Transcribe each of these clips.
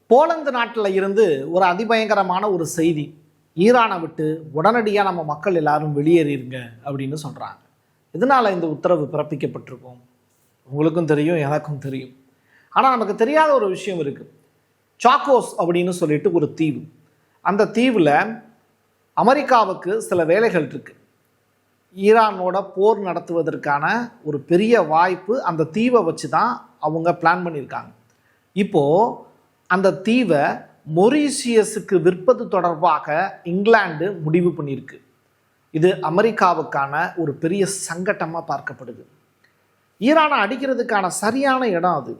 Poland நாட்டில் இருந்து ஒரு அதிபயங்கரமான ஒரு செய்தி. ஈரானை விட்டு உடனடியாக நம்ம மக்கள் எல்லாரும் வெளியேறிருங்க அப்படின்னு சொல்கிறாங்க. இதனால் இந்த உத்தரவு பிறப்பிக்கப்பட்டிருக்கும். உங்களுக்கும் தெரியும், எனக்கும் தெரியும். ஆனால் நமக்கு தெரியாத ஒரு விஷயம் இருக்குது. சாக்கோஸ் அப்படின்னு சொல்லிட்டு ஒரு தீவு. அந்த தீவில் அமெரிக்காவுக்கு சில வேலைகள் இருக்குது. ஈரானோட போர் நடத்துவதற்கான ஒரு பெரிய வாய்ப்பு அந்த தீவை வச்சு தான் அவங்க பிளான் பண்ணியிருக்காங்க. இப்போது அந்த தீவை மொரீஷியஸுக்கு விற்பது தொடர்பாக இங்கிலாந்து முடிவு பண்ணியிருக்கு. இது அமெரிக்காவுக்கான ஒரு பெரிய சங்கட்டமாக பார்க்கப்படுது. ஈரானை அடிக்கிறதுக்கான சரியான இடம் அது.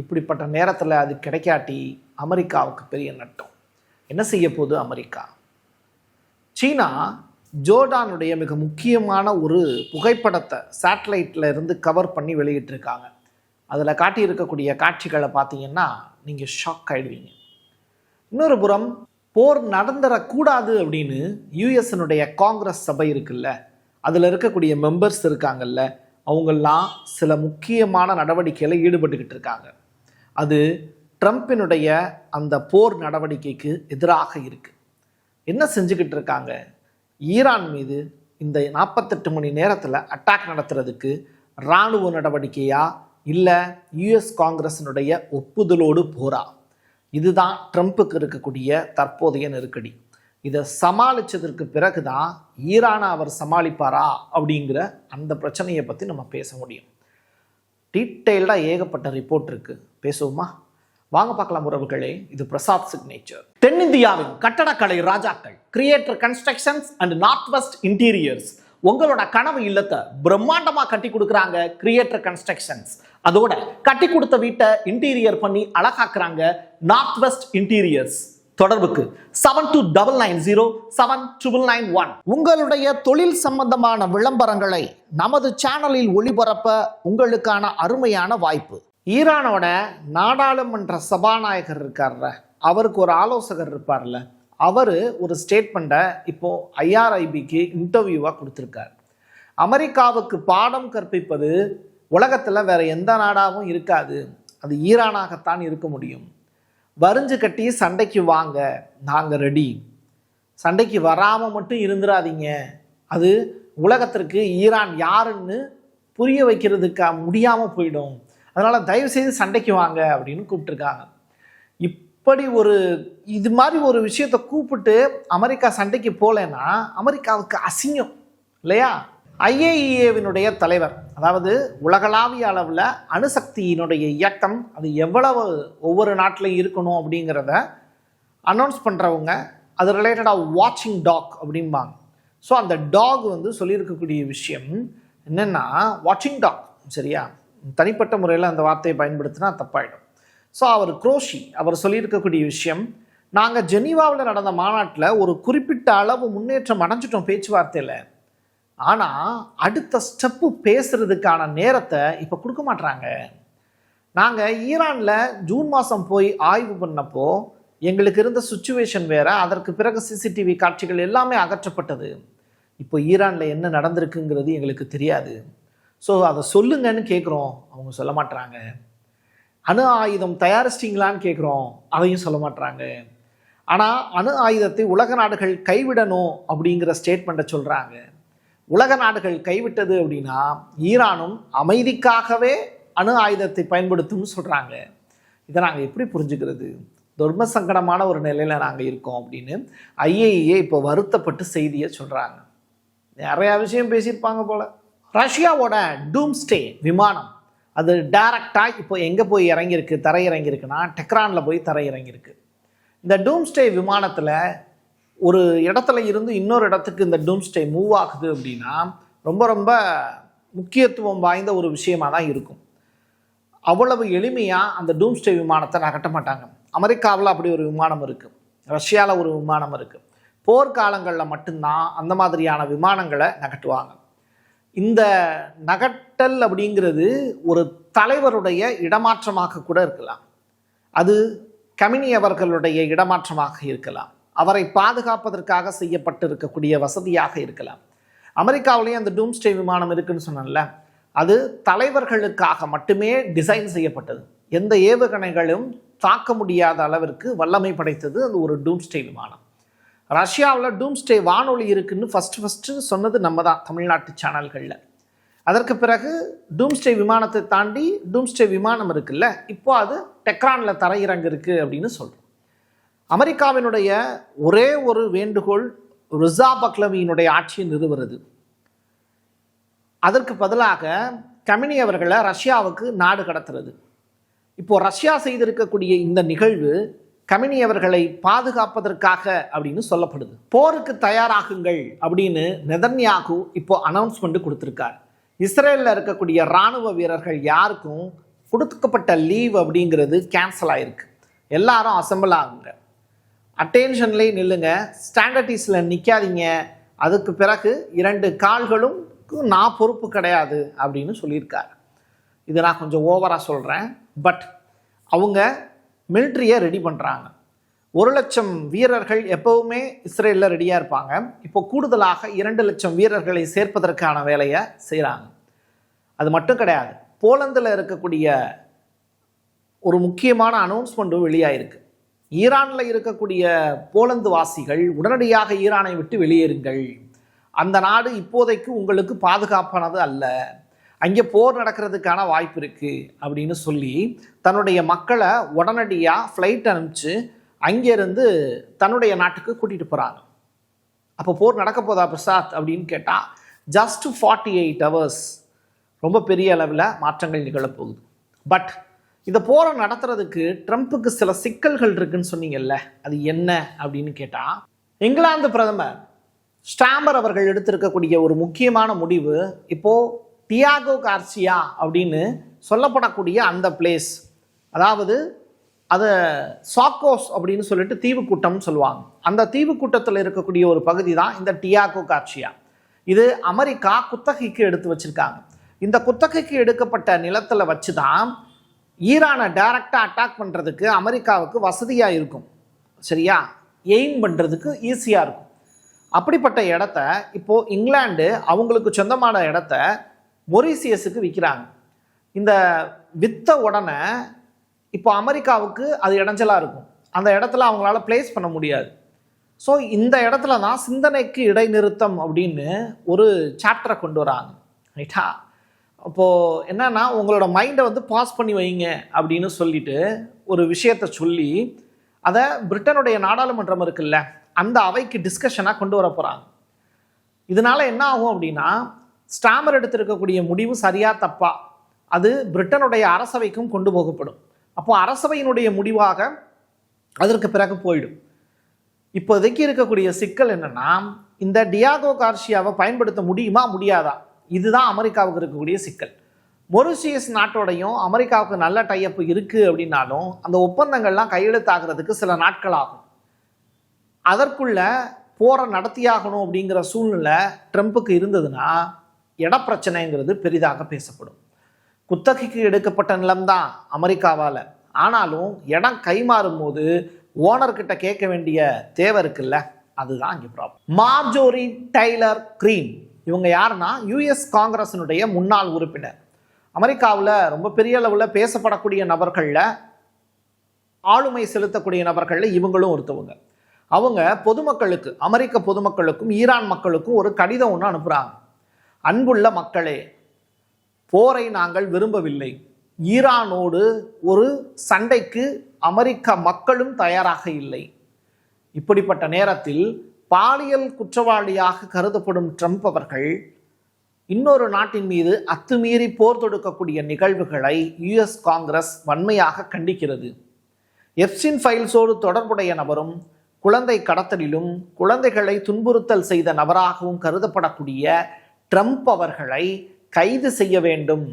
இப்படிப்பட்ட நேரத்தில் அது கிடைக்காட்டி அமெரிக்காவுக்கு பெரிய நட்டம். என்ன செய்ய போகுது அமெரிக்கா? சீனா ஜோர்டானுடைய மிக முக்கியமான ஒரு புகைப்படத்தை சேட்டலைட்டில் இருந்து கவர் பண்ணி வெளியிட்டிருக்காங்க. அதில் காட்டியிருக்கக்கூடிய காட்சிகளை பார்த்தீங்கன்னா நீங்கள் ஷாக் ஆகிடுவீங்க. இன்னொரு புறம் போர் நடந்துடக்கூடாது அப்படின்னு யுஎஸ்னுடைய காங்கிரஸ் சபை இருக்குல்ல, அதில் இருக்கக்கூடிய மெம்பர்ஸ் இருக்காங்கல்ல, அவங்கெல்லாம் சில முக்கியமான நடவடிக்கையில் ஈடுபட்டுக்கிட்டு இருக்காங்க. அது ட்ரம்பினுடைய அந்த போர் நடவடிக்கைக்கு எதிராக இருக்குது. என்ன செஞ்சுக்கிட்டு இருக்காங்க? ஈரான் மீது இந்த 48 மணி நேரத்தில் அட்டாக் நடத்துறதுக்கு இராணுவ நடவடிக்கையா இல்லை யுஎஸ் காங்கிரஸினுடைய ஒப்புதலோடு போரா? இதுதான் ட்ரம்ப்புக்கு இருக்கக்கூடிய தற்போதைய நெருக்கடி. இதை சமாளித்ததற்கு பிறகு தான் ஈரானை அவர் சமாளிப்பாரா அப்படிங்கிற அந்த பிரச்சனையை பற்றி நம்ம பேச முடியும். டீட்டெயில்டாக ஏகப்பட்ட ரிப்போர்ட் இருக்குது. பேசுவோமா? வாங்க பார்க்கலாம் உறவுகளே. இது பிரசாத் சிக்னேச்சர். தென்னிந்தியாவின் கட்டடக்கலை ராஜாக்கள் creator constructions and north west interiors உங்களோட கனவு இல்லத்தை பிரம்மாண்டமாக கட்டி கொடுக்குறாங்க கிரியேட்டர் கன்ஸ்ட்ரக்ஷன்ஸ். அதோட கட்டி கொடுத்த வீட்டை இன்டீரியர் பண்ணி அழகாக்குறாங்க நார்த் வெஸ்ட் இன்டீரியர்ஸ். தொடர்புக்கு 72907991. உங்களுடைய தொழில் சம்பந்தமான விளம்பரங்களை நமது சேனலில் ஒளிபரப்ப உங்களுக்கான அருமையான வாய்ப்பு. ஈரானோட நாடாளுமன்ற சபாநாயகர் இருக்கார்ல, அவருக்கு ஒரு ஆலோசகர் இருப்பார்ல, அவர் ஒரு ஸ்டேட்மெண்ட்டை இப்போது IRIBக்கு இன்டர்வியூவாக கொடுத்துருக்கார். அமெரிக்காவுக்கு பாடம் கற்பிப்பது உலகத்தில் வேறு எந்த நாடாகவும் இருக்காது, அது ஈரானாகத்தான் இருக்க முடியும். வரிஞ்சு கட்டி சண்டைக்கு வாங்க, நாங்கள் ரெடி. சண்டைக்கு வராமல் மட்டும் இருந்துடாதீங்க. அது உலகத்திற்கு ஈரான் யாருன்னு புரிய வைக்கிறதுக்கு முடியாமல் போயிடும். அதனால் தயவுசெய்து சண்டைக்கு வாங்க அப்படின்னு கூப்பிட்டுருக்காங்க. இப்படி இது மாதிரி ஒரு விஷயத்தை கூப்பிட்டு அமெரிக்கா சண்டைக்கு போகலைன்னா அமெரிக்காவுக்கு அசிங்கம் இல்லையா? IAEAவினுடைய தலைவர், அதாவது உலகளாவிய அளவில் அணுசக்தியினுடைய இயக்கம் அது எவ்வளவு ஒவ்வொரு நாட்டிலையும் இருக்கணும் அப்படிங்கிறத அனௌன்ஸ் பண்ணுறவங்க, அது ரிலேட்டடாக வாட்சிங் டாக் அப்படிம்பாங்க. ஸோ அந்த டாக் சொல்லியிருக்கக்கூடிய விஷயம் என்னென்னா, வாட்சிங் டாக், சரியா? தனிப்பட்ட முறையில் அந்த வார்த்தையை பயன்படுத்தினா தப்பாயிடும். ஸோ குரோஷி அவர் சொல்லியிருக்கக்கூடிய விஷயம், நாங்கள் ஜெனீவாவில் நடந்த மாநாட்டில் ஒரு குறிப்பிட்ட அளவு முன்னேற்றம் அடைஞ்சிட்டோம் பேச்சுவார்த்தையில். ஆனால் அடுத்த ஸ்டெப்பு பேசுகிறதுக்கான நேரத்தை இப்போ கொடுக்க மாட்டுறாங்க. நாங்கள் ஈரானில் ஜூன் மாதம் போய் ஆய்வு பண்ணப்போ எங்களுக்கு இருந்த சுச்சுவேஷன் வேறு. அதற்கு பிறகு CCTV காட்சிகள் எல்லாமே அகற்றப்பட்டது. இப்போ ஈரானில் என்ன நடந்திருக்குங்கிறது எங்களுக்கு தெரியாது. ஸோ அதை சொல்லுங்கன்னு கேட்குறோம், அவங்க சொல்ல மாட்டுறாங்க. அணு ஆயுதம் தயாரிச்சிட்டிங்களான்னு கேட்குறோம், அதையும் சொல்ல மாட்டுறாங்க. ஆனால் அணு ஆயுதத்தை உலக நாடுகள் கைவிடணும் அப்படிங்கிற ஸ்டேட்மெண்ட்டை சொல்கிறாங்க. உலக நாடுகள் கைவிட்டது அப்படின்னா ஈரானும் அமைதிக்காகவே அணு ஆயுதத்தை பயன்படுத்தும்னு சொல்கிறாங்க. இதை நாங்கள் எப்படி புரிஞ்சுக்கிறது? தர்ம சங்கடமான ஒரு நிலையில் நாங்கள் இருக்கோம் அப்படின்னு IAEA இப்போ வருத்தப்பட்டு செய்தியை சொல்கிறாங்க. நிறையா விஷயம் பேசியிருப்பாங்க போல். ரஷ்யாவோட டூம்ஸ்டே விமானம் அது டைரக்டாக இப்போ எங்கே போய் இறங்கியிருக்கு, தரையிறங்கியிருக்குன்னா டெக்ரானில் போய் தரையிறங்கியிருக்கு. இந்த டூம்ஸ்டே விமானத்தில் ஒரு இடத்துல இருந்து இன்னொரு இடத்துக்கு இந்த டூம்ஸ்டே மூவ் ஆகுது அப்படின்னா ரொம்ப ரொம்ப முக்கியத்துவம் வாய்ந்த ஒரு விஷயமாக தான் இருக்கும். அவ்வளவு எளிமையாக அந்த டூம்ஸ்டே விமானத்தை நகட்ட மாட்டாங்க. அமெரிக்காவில் அப்படி ஒரு விமானம் இருக்குது, ரஷ்யாவில் ஒரு விமானம் இருக்குது. போர்க்காலங்களில் மட்டும்தான் அந்த மாதிரியான விமானங்களை நகட்டுவாங்க. இந்த நகட்டல் அப்படிங்கிறது ஒரு தலைவருடைய இடமாற்றமாக கூட இருக்கலாம், அது கமினி அவர்களுடைய இடமாற்றமாக இருக்கலாம், அவரை பாதுகாப்பதற்காக செய்யப்பட்டு இருக்கக்கூடிய வசதியாக இருக்கலாம். அமெரிக்காவிலேயே அந்த டூம்ஸ்டே விமானம் இருக்குன்னு சொன்னேன்ல, அது தலைவர்களுக்காக மட்டுமே டிசைன் செய்யப்பட்டது. எந்த ஏவுகணைகளும் தாக்க முடியாத அளவிற்கு வல்லமை படைத்தது அந்த ஒரு டூம்ஸ்டே விமானம். ரஷ்யாவில் டூம்ஸ்டே வானொலி இருக்குன்னு ஃபஸ்ட்டு சொன்னது நம்ம தான், தமிழ்நாட்டு சேனல்களில். அதற்கு பிறகு டூம்ஸ்டே விமானத்தை தாண்டி டூம்ஸ்டே விமானம் இருக்குல்ல, இப்போ அது டெக்ரானில் தரையிறங்கு இருக்குது அப்படின்னு சொல்கிறோம். அமெரிக்காவினுடைய ஒரே ஒரு வேண்டுகோள் ரிசா பக்லவியினுடைய ஆட்சியை நிறுவுறது. அதற்கு பதிலாக கமினி அவர்களை ரஷ்யாவுக்கு நாடு கடத்துறது. இப்போ ரஷ்யா செய்திருக்கக்கூடிய இந்த நிகழ்வு கமினி அவர்களை பாதுகாப்பதற்காக அப்படின்னு சொல்லப்படுது. போருக்கு தயாராகுங்கள் அப்படின்னு நெதன்யாகு இப்போ அனௌன்ஸ்மெண்ட் கொடுத்துருக்கார். இஸ்ரேலில் இருக்கக்கூடிய இராணுவ வீரர்கள் யாருக்கும் கொடுக்கப்பட்ட லீவ் அப்படிங்கிறது கேன்சல் ஆகிருக்கு. எல்லாரும் அசம்பிள் ஆகுங்க, அட்டென்ஷன்லேயே நில்லுங்க, ஸ்டாண்டர்டிஸில் நிற்காதீங்க, அதுக்கு பிறகு 2 கால்களும் நான் பொறுப்பு கிடையாது அப்படின்னு சொல்லியிருக்காரு. இது நான் கொஞ்சம் ஓவராக சொல்கிறேன். பட் அவங்க மிலிட்ரியை ரெடி பண்ணுறாங்க. 1,00,000 வீரர்கள் எப்போவுமே இஸ்ரேலில் ரெடியாக இருப்பாங்க. இப்போ கூடுதலாக 2,00,000 வீரர்களை சேர்ப்பதற்கான வேலையை செய்கிறாங்க. அது மட்டும் கிடையாது, போலந்தில் இருக்கக்கூடிய ஒரு முக்கியமான அனௌன்ஸ்மெண்ட்டும் வெளியாயிருக்கு. ஈரானில் இருக்கக்கூடிய போலந்து வாசிகள் உடனடியாக ஈரானை விட்டு வெளியேறுங்கள், அந்த நாடு இப்போதைக்கு உங்களுக்கு பாதுகாப்பானது அல்ல, அங்கே போர் நடக்கிறதுக்கான வாய்ப்பு இருக்குது அப்படின்னு சொல்லி தன்னுடைய மக்களை உடனடியாக ஃப்ளைட் அனுப்பிச்சு அங்கேருந்து தன்னுடைய நாட்டுக்கு கூட்டிகிட்டு போகிறாங்க. அப்போ போர் நடக்க போதா பிரசாத் அப்படின்னு கேட்டால் ஜஸ்ட் 48 hours ரொம்ப பெரிய அளவில் மாற்றங்கள் நிகழப்போகுது. பட் இந்த போரை நடத்துறதுக்கு ட்ரம்ப்புக்கு சில சிக்கல்கள் இருக்குன்னு சொன்னீங்கல்ல, அது என்ன அப்படின்னு கேட்டால், இங்கிலாந்து பிரதமர் ஸ்டாமர் அவர்கள் எடுத்திருக்கக்கூடிய ஒரு முக்கியமான முடிவு, இப்போது டியாகோ கார்சியா அப்படின்னு சொல்லப்படக்கூடிய அந்த பிளேஸ், அதாவது அதை சாக்கோஸ் அப்படின்னு சொல்லிட்டு தீவுக்கூட்டம்னு சொல்லுவாங்க, அந்த தீவுக்கூட்டத்தில் இருக்கக்கூடிய ஒரு பகுதி தான் இந்த டியாகோ கார்சியா. இது அமெரிக்கா குத்தகைக்கு எடுத்து வச்சுருக்காங்க. இந்த குத்தகைக்கு எடுக்கப்பட்ட நிலத்தில் வச்சு தான் ஈரானை டைரக்டாக அட்டாக் பண்ணுறதுக்கு அமெரிக்காவுக்கு வசதியாக இருக்கும், சரியா, எய்ம் பண்ணுறதுக்கு ஈஸியாக இருக்கும். அப்படிப்பட்ட இடத்த இப்போது இங்கிலாந்து அவங்களுக்கு சொந்தமான இடத்த மொரீசியஸுக்கு விற்கிறாங்க. இந்த விற்ற உடனே இப்போ அமெரிக்காவுக்கு அது இடைஞ்சலாக இருக்கும், அந்த இடத்துல அவங்களால பிளேஸ் பண்ண முடியாது. ஸோ இந்த இடத்துல தான் சிந்தனைக்கு இடைநிறுத்தம் அப்படின்னு ஒரு சாப்டரை கொண்டு வராங்க, ரைட்டா. அப்போது என்னன்னா, உங்களோட மைண்டை வந்து பாஸ் பண்ணி வைங்க அப்படின்னு சொல்லிட்டு ஒரு விஷயத்தை சொல்லி அதை பிரிட்டனுடைய நாடாளுமன்றம் இருக்குல்ல, அந்த அவைக்கு டிஸ்கஷனாக கொண்டு வர போகிறாங்க. இதனால் என்ன ஆகும் அப்படின்னா, ஸ்டாமர் எடுத்திருக்கக்கூடிய முடிவு சரியா தப்பா அது பிரிட்டனுடைய அரசவைக்கும் கொண்டு போகப்படும். அப்போது அரசவையினுடைய முடிவாக அதற்கு பிறகு போயிடும். இப்போதைக்கு இருக்கக்கூடிய சிக்கல் என்னென்னா, இந்த டியாகோ கார்சியாவை பயன்படுத்த முடியுமா முடியாதா, இதுதான் அமெரிக்காவுக்கு இருக்கக்கூடிய சிக்கல். மொரிஷியஸ் நாட்டோடையும் அமெரிக்காவுக்கு நல்ல டைப் இருக்குது அப்படின்னாலும் அந்த ஒப்பந்தங்கள்லாம் கையெழுத்தாகிறதுக்கு சில நாட்கள் ஆகும். அதற்குள்ள போரை நடத்தியாகணும் அப்படிங்கிற சூழ்நிலை ட்ரம்ப்புக்கு இருந்ததுன்னா இடப்பிரச்சனைங்கிறது பெரிதாக பேசப்படும். குத்தகைக்கு எடுக்கப்பட்ட நிலம்தான் அமெரிக்காவால், ஆனாலும் இடம் கைமாறும் போது ஓனர்கிட்ட கேட்க வேண்டிய தேவை இருக்குல்ல, அதுதான் இங்கே ப்ராப்ளம். மார்ஜோரி டெய்லர் கிரீன் இவங்க யாருன்னா யுஎஸ் காங்கிரஸினுடைய முன்னாள் உறுப்பினர். அமெரிக்காவில் ரொம்ப பெரிய அளவில் பேசப்படக்கூடிய நபர்களில், ஆளுமை செலுத்தக்கூடிய நபர்களில் இவங்களும் ஒருத்தவங்க. அவங்க பொதுமக்களுக்கு, அமெரிக்க பொதுமக்களுக்கும் ஈரான் மக்களுக்கும் ஒரு கடிதம் ஒன்று அனுப்புகிறாங்க. அன்புள்ள மக்களே, போரை நாங்கள் விரும்பவில்லை, ஈரானோடு ஒரு சண்டைக்கு அமெரிக்க மக்களும் தயாராக இல்லை. இப்படிப்பட்ட நேரத்தில் பாலியல் குற்றவாளியாக கருதப்படும் ட்ரம்ப் அவர்கள் இன்னொரு நாட்டின் மீது அத்துமீறி போர் தொடுக்கக்கூடிய நிகழ்வுகளை யுஎஸ் காங்கிரஸ் வன்மையாக கண்டிக்கிறது. எப்ஸ்டின் ஃபைல்ஸோடு தொடர்புடைய நபரும் குழந்தை கடத்தலிலும் குழந்தைகளை துன்புறுத்தல் செய்த நபராகவும் கருதப்படக்கூடிய ட்ரம்ப் அவர்களை கைது செய்ய வேண்டும்.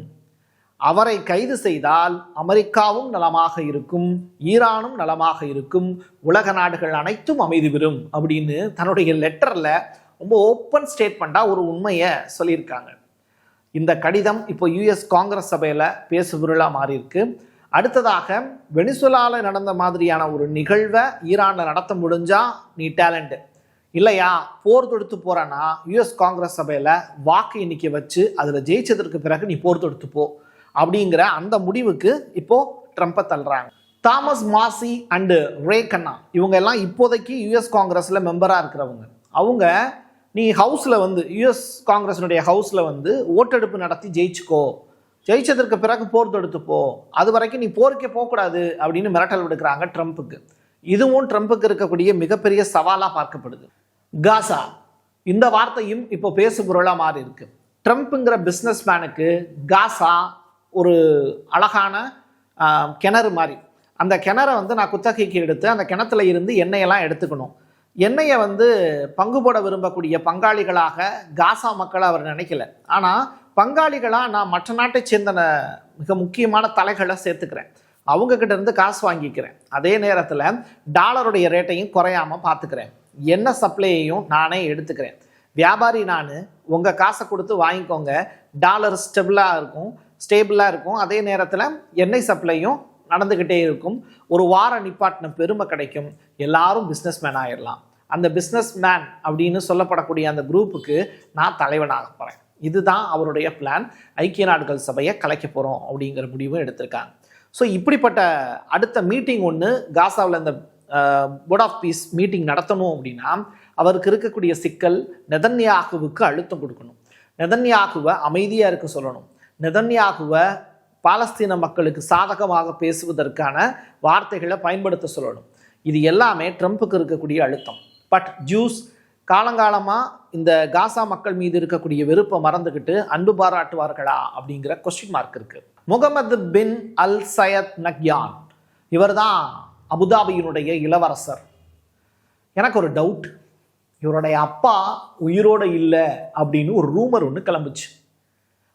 அவரை கைது செய்தால் அமெரிக்காவும் நலமாக இருக்கும், ஈரானும் நலமாக இருக்கும், உலக நாடுகள் அனைத்தும் அமைதி பெறும் அப்படின்னு தன்னுடைய லெட்டரில் ரொம்ப ஓப்பன் ஸ்டேட்மெண்ட்டாக ஒரு உண்மையை சொல்லியிருக்காங்க. இந்த கடிதம் இப்போ யுஎஸ் காங்கிரஸ் சபையில் பேசு பொருளாக மாறியிருக்கு. அடுத்ததாக வெனிசுலாவில் நடந்த மாதிரியான ஒரு நிகழ்வை ஈரானில் நடத்த முடிஞ்சா நீ டேலண்ட், இல்லையா போர் தொடுத்து போகிறேன்னா யுஎஸ் காங்கிரஸ் சபையில் வாக்கு எண்ணிக்கை வச்சு அதில் ஜெயிச்சதற்கு பிறகு நீ போர் தொடுத்து போ அப்படிங்கிற அந்த முடிவுக்கு இப்போது ட்ரம்ப்பை தள்ளுறாங்க. தாமஸ் மாசி அண்டு ரே கண்ணா இவங்க எல்லாம் இப்போதைக்கு யுஎஸ் காங்கிரஸில் மெம்பராக இருக்கிறவங்க. அவங்க நீ ஹவுஸில் வந்து யுஎஸ் காங்கிரஸினுடைய ஹவுஸில் வந்து ஓட்டெடுப்பு நடத்தி ஜெயிச்சுக்கோ, ஜெயிச்சதற்கு பிறகு போர் தொடுத்துப்போ, அது வரைக்கும் நீ போருக்கே போகக்கூடாது அப்படின்னு மிரட்டல் விடுக்கிறாங்க ட்ரம்ப்புக்கு. இதுவும் ட்ரம்ப்புக்கு இருக்கக்கூடிய மிகப்பெரிய சவாலாக பார்க்கப்படுது. காசா இந்த வார்த்தையும் இப்போ பேசு பொருளாக மாறி இருக்கு. ட்ரம்ப்புங்கிற பிஸ்னஸ் மேனுக்கு காசா ஒரு அழகான கிணறு மாதிரி. அந்த கிணறை வந்து நான் குத்தகைக்கு எடுத்து அந்த கிணத்துல இருந்து எண்ணெயெல்லாம் எடுத்துக்கணும். எண்ணெயை வந்து பங்கு போட விரும்பக்கூடிய பங்காளிகளாக காசா மக்களை அவர் நினைக்கல. ஆனால் பங்காளிகளாக நான் மற்ற நாட்டை சேர்ந்த மிக முக்கியமான தலைகளை சேர்த்துக்கிறேன், அவங்கக்கிட்ட இருந்து காசு வாங்கிக்கிறேன். அதே நேரத்தில் டாலருடைய ரேட்டையும் குறையாமல் பார்த்துக்கிறேன், எண்ணெய் சப்ளையையும் நானே எடுத்துக்கிறேன். வியாபாரி நான், உங்கள் காசை கொடுத்து வாங்கிக்கோங்க, டாலர் ஸ்டேபிளாக இருக்கும். அதே நேரத்தில் எண்ணெய் சப்ளையும் நடந்துக்கிட்டே இருக்கும். ஒரு வார நிப்பாட்டின பெருமை கிடைக்கும். எல்லாரும் பிஸ்னஸ் மேன் ஆயிடலாம். அந்த பிஸ்னஸ் மேன் அப்படின்னு சொல்லப்படக்கூடிய அந்த குரூப்புக்கு நான் தலைவனாக போகிறேன். இதுதான் அவருடைய பிளான். ஐக்கிய நாடுகள் சபையை கலைக்க போகிறோம் அப்படிங்கிற முடிவும் எடுத்திருக்காங்க. ஸோ இப்படிப்பட்ட அடுத்த மீட்டிங் ஒன்று காசாவில் இந்த போர்ட் ஆஃப் பீஸ் மீட்டிங் நடத்தணும் அப்படின்னா அவருக்கு இருக்கக்கூடிய சிக்கல், நெதன்யாகுவுக்கு அழுத்தம் கொடுக்கணும், நெதன்யாகுவை அமைதியாக இருக்க சொல்லணும், நெதன்யாகுவை பாலஸ்தீன மக்களுக்கு சாதகமாக பேசுவதற்கான வார்த்தைகளை பயன்படுத்த சொல்லணும். இது எல்லாமே ட்ரம்ப்புக்கு இருக்கக்கூடிய அழுத்தம். பட் ஜூஸ் காலங்காலமாக இந்த காசா மக்கள் மீது இருக்கக்கூடிய வெறுப்பை மறந்துக்கிட்டு அன்பு பாராட்டுவார்களா அப்படிங்கிற கொஸ்டின் மார்க் இருக்கு. முகமது பின் அல் சயத் நக்யான் இவர் தான் அபுதாபியினுடைய இளவரசர். எனக்கு ஒரு டவுட், இவருடைய அப்பா உயிரோடு இல்லை அப்படின்னு ஒரு ரூமர் ஒன்று கிளம்புச்சு.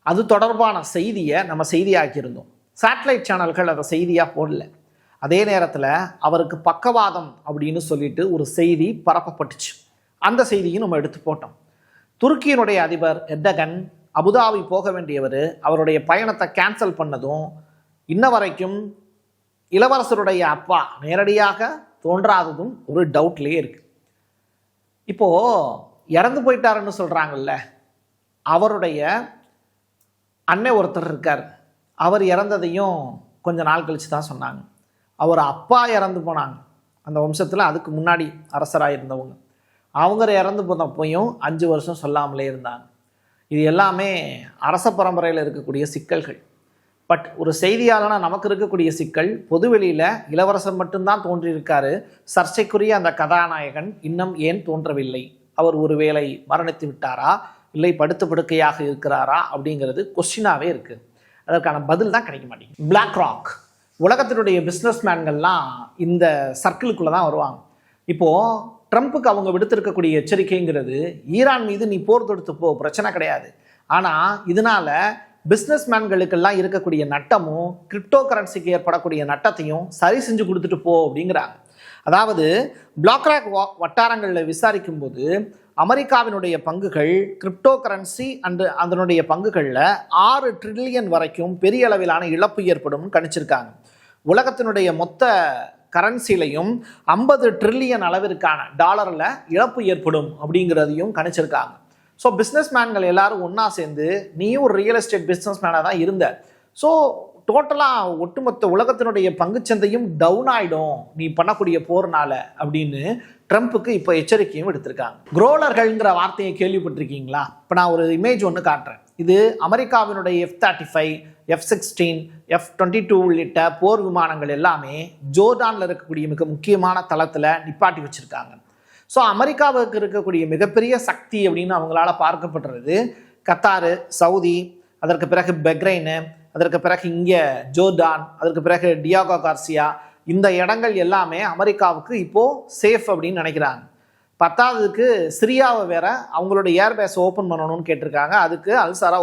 அது தொடர்பான செய்தியை நம்ம செய்தியாக்கியிருந்தோம். சேட்டலைட் சேனல்கள் அதை செய்தியாக போடல. அதே நேரத்தில் அவருக்கு பக்கவாதம் அப்படின்னு சொல்லிட்டு ஒரு செய்தி பரப்பப்பட்டுச்சு. அந்த செய்தியும் நம்ம எடுத்து போட்டோம். துருக்கியினுடைய அதிபர் எர்டகன் அபுதாபி போக வேண்டியவர் அவருடைய பயணத்தை கேன்சல் பண்ணதும் இன்ன வரைக்கும் இளவரசருடைய அப்பா நேரடியாக தோன்றாததும் ஒரு டவுட்லேயே இருக்கு. இப்போது இறந்து போயிட்டாருன்னு சொல்கிறாங்கல்ல, அவருடைய அண்ணன் ஒருத்தர் இருக்கார். அவர் இறந்ததையும் கொஞ்ச நாள் கழித்து தான் சொன்னாங்க. அவர் அப்பா இறந்து போனாங்க அந்த வம்சத்தில், அதுக்கு முன்னாடி அரசராக இருந்தவங்க. அவங்க இறந்து போனப்பையும் 5 வருஷம் சொல்லாமலே இருந்தாங்க. இது எல்லாமே அரச பரம்பரையில் இருக்கக்கூடிய சிக்கல்கள். பட் ஒரு செய்தியாளனா நமக்கு இருக்கக்கூடிய சிக்கல், பொதுவெளியில் இளவரசர் மட்டும்தான் தோன்றியிருக்காரு, சர்ச்சைக்குரிய அந்த கதாநாயகன் இன்னும் ஏன் தோன்றவில்லை? அவர் ஒருவேளை மரணித்து விட்டாரா, இல்லை படுத்த படுக்கையாக இருக்கிறாரா அப்படிங்கிறது கொஸ்டினாகவே இருக்குது. அதற்கான பதில் தான் கிடைக்க மாட்டேங்குது. பிளாக் ராக் உலகத்தினுடைய பிஸ்னஸ் மேன்கள்லாம் இந்த சர்க்கிளுக்குள்ளே தான் வருவாங்க. இப்போது ட்ரம்ப்புக்கு அவங்க விடுத்திருக்கக்கூடிய எச்சரிக்கைங்கிறது, ஈரான் மீது நீ போர் தொடுத்து போ, பிரச்சனை கிடையாது. ஆனால் இதனால் பிஸ்னஸ் மேன்களுக்கெல்லாம் இருக்கக்கூடிய நட்டமும் கிரிப்டோ கரன்சிக்கு ஏற்படக்கூடிய நட்டத்தையும் சரி செஞ்சு கொடுத்துட்டு போ அப்படிங்கிறாங்க. அதாவது பிளாக் ராக் வட்டாரங்களில் விசாரிக்கும் போது அமெரிக்காவினுடைய பங்குகள் கிரிப்டோ கரன்சி அதனுடைய பங்குகளில் 6 ட்ரில்லியன் வரைக்கும் பெரிய அளவிலான இழப்பு ஏற்படும் கணிச்சிருக்காங்க. உலகத்தினுடைய மொத்த கரன்சிலையும் 50 ட்ரில்லியன் அளவிற்கான டாலரில் இழப்பு ஏற்படும் அப்படிங்கிறதையும் கணிச்சிருக்காங்க. ஸோ பிஸ்னஸ் மேன்கள் எல்லாரும் ஒன்றா சேர்ந்து, நீயும் ஒரு ரியல் எஸ்டேட் பிஸ்னஸ் மேனாக தான் இருந்த, ஸோ டோட்டலாக ஒட்டுமொத்த உலகத்தினுடைய பங்குச்சந்தையும் டவுன் ஆகிடும் நீ பண்ணக்கூடிய போர்னால அப்படின்னு ட்ரம்ப்புக்கு இப்போ எச்சரிக்கையும் எடுத்திருக்காங்க. குரோலர்கள்ங்கிற வார்த்தையை கேள்விப்பட்டிருக்கீங்களா? இப்போ நான் ஒரு இமேஜ் ஒன்று காட்டுறேன். இது அமெரிக்காவினுடைய F-35, F-16, F-22 உள்ளிட்ட போர் விமானங்கள் எல்லாமே ஜோர்டானில் இருக்கக்கூடிய மிக முக்கியமான தளத்தில் நிப்பாட்டி வச்சுருக்காங்க. ஸோ அமெரிக்காவுக்கு இருக்கக்கூடிய மிகப்பெரிய சக்தி அப்படின்னு அவங்களால பார்க்கப்படுறது கத்தாரு, சவுதி, அதற்கு பிறகு பஹ்ரைனு, அதற்கு பிறகு இங்கே ஜோர்டான், அதற்கு பிறகு டியாகோ கார்சியா. இந்த இடங்கள் எல்லாமே அமெரிக்காவுக்கு இப்போது சேஃப் அப்படின்னு நினைக்கிறாங்க. 10ஆவதுக்கு சிரியாவை வேற அவங்களோட ஏர்பேஸ் ஓப்பன் பண்ணணும்னு கேட்டிருக்காங்க. அதுக்கு அல்சாரா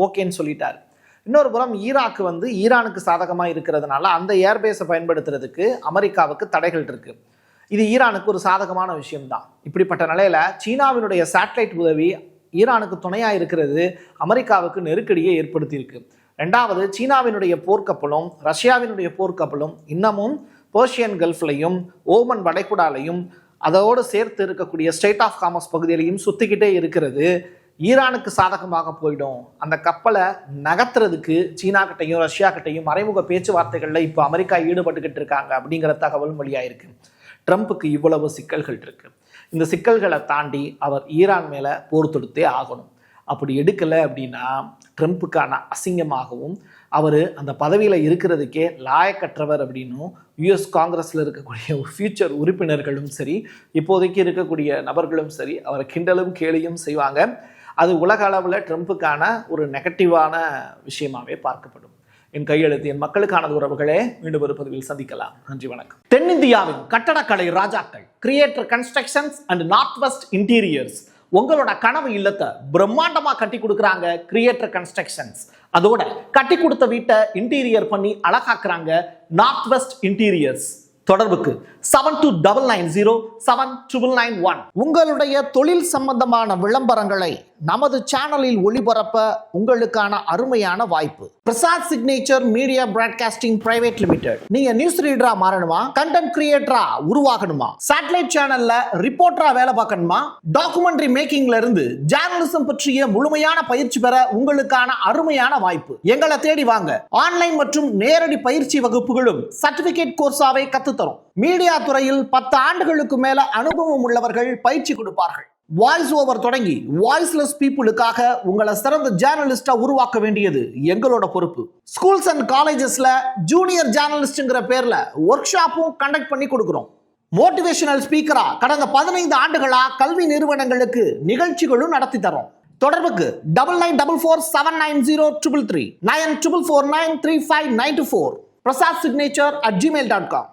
ஓகேன்னு சொல்லிட்டார். இன்னொரு புறம் ஈராக்கு வந்து ஈரானுக்கு சாதகமாக இருக்கிறதுனால அந்த ஏர்பேஸை பயன்படுத்துறதுக்கு அமெரிக்காவுக்கு தடைகள் இருக்குது. இது ஈரானுக்கு ஒரு சாதகமான விஷயம்தான். இப்படிப்பட்ட நிலையில் சீனாவினுடைய சேட்டலைட் உதவி ஈரானுக்கு துணையாக இருக்கிறது அமெரிக்காவுக்கு நெருக்கடியை ஏற்படுத்தியிருக்கு. 2வது, சீனாவினுடைய போர்க்கப்பலும் ரஷ்யாவினுடைய போர்க்கப்பலும் இன்னமும் பெர்ஷியன் கல்ஃப்லையும் ஓமன் வளைகுடாலையும் அதோடு சேர்த்து இருக்கக்கூடிய ஸ்ட்ரெய்ட் ஆஃப் ஹார்மஸ் பகுதியிலையும் சுற்றிக்கிட்டே இருக்கிறது. ஈரானுக்கு சாதகமாக போயிடும். அந்த கப்பலை நகர்த்துறதுக்கு சீனா கிட்டையும் ரஷ்யா கிட்டையும் மறைமுக பேச்சுவார்த்தைகளில் இப்போ அமெரிக்கா ஈடுபட்டுக்கிட்டு இருக்காங்க அப்படிங்கிற தகவல் வெளியாயிருக்கு. ட்ரம்ப்புக்கு இவ்வளவு சிக்கல்கள் இருக்கு. இந்த சிக்கல்களை தாண்டி அவர் ஈரான் மேலே போர் தொடுத்தே ஆகணும். அப்படி எடுக்கலை அப்படின்னா ட்ரம்ப்புக்கான அசிங்கமாகவும் அவர் அந்த பதவியில் இருக்கிறதுக்கே லாயக்கற்றவர் அப்படின்னும் யுஎஸ் காங்கிரஸில் இருக்கக்கூடிய ஃபியூச்சர் உறுப்பினர்களும் சரி, இப்போதைக்கு இருக்கக்கூடிய நபர்களும் சரி, அவரை கிண்டலும் கேலியும் செய்வாங்க. அது உலக அளவில் ட்ரம்ப்புக்கான ஒரு நெகட்டிவான விஷயமாகவே பார்க்கப்படும். என் கையெழுத்து என் மக்களுக்கானது உறவுகளே. மீண்டும் ஒரு பதிவில் சந்திக்கலாம். நன்றி, வணக்கம். தென்னிந்தியாவின் கட்டடக்கலை ராஜாக்கள் creator constructions and north west interiors உங்களோட கனவு இல்லத்தை பிரம்மாண்டமா கட்டி கொடுக்குறாங்க கிரியேட்டர் கன்ஸ்ட்ரக்ஷன்ஸ். அதோட கட்டி கொடுத்த வீட்டை இன்டீரியர் பண்ணி அழகாக்குறாங்க நார்த் வெஸ்ட் இன்டீரியர்ஸ். தொடர்புக்கு 72907991. உங்களுடைய தொழில் சம்பந்தமான விளம்பரங்களை நமது சேனலில் ஒளிபரப்ப உங்களுக்கான அருமையான வாய்ப்பு. Prasad signature media broadcasting private limited. நீங்க நியூஸ் ரீடரா மாறணுமா, கண்டென்ட் கிரியேட்டரா உருவாகணுமா, சேட்டலைட் சேனல்ல ரிப்போர்ட்டரா வேலை பார்க்கணுமா, டாக்குமெண்ட்ரி மேக்கிங்ல இருந்து ஜேர்னலிசம் பற்றிய முழுமையான பயிற்சி பெற உங்களுக்கான அருமையான வாய்ப்பு. எங்களை தேடி வாங்க. ஆன்லைன் மற்றும் நேரடி பயிற்சி வகுப்புகளும் சர்டிபிகேட் கோர்ஸாவே கத்துத்தரும். மீடியா துறையில் 10 ஆண்டுகளுக்கு மேல அனுபவம் உள்ளவர்கள் பயிற்சி கொடுப்பார்கள். வாய்ஸ் ஓவர் தொடங்கி வாய்ஸ்லெஸ் பீப்புளுக்காக உங்களை சிறந்த ஜேர்னலிஸ்டா உருவாக்க வேண்டியது எங்களோட பொறுப்பு. ஸ்கூல்ஸ் அண்ட் காலேஜஸ்ல ஜூனியர் ஜேர்னலிஸ்ட்ங்கிற பேர்ல ஒர்க் ஷாப்பும் கண்டக்ட் பண்ணி கொடுக்கிறோம். மோட்டிவேஷனல் ஸ்பீக்கரா கடந்த 15 ஆண்டுகளா கல்வி நிறுவனங்களுக்கு நிகழ்ச்சிகளும் நடத்தி தரோம். தொடர்புக்கு 9944790333 94493594 prasadsignature@gmail.com.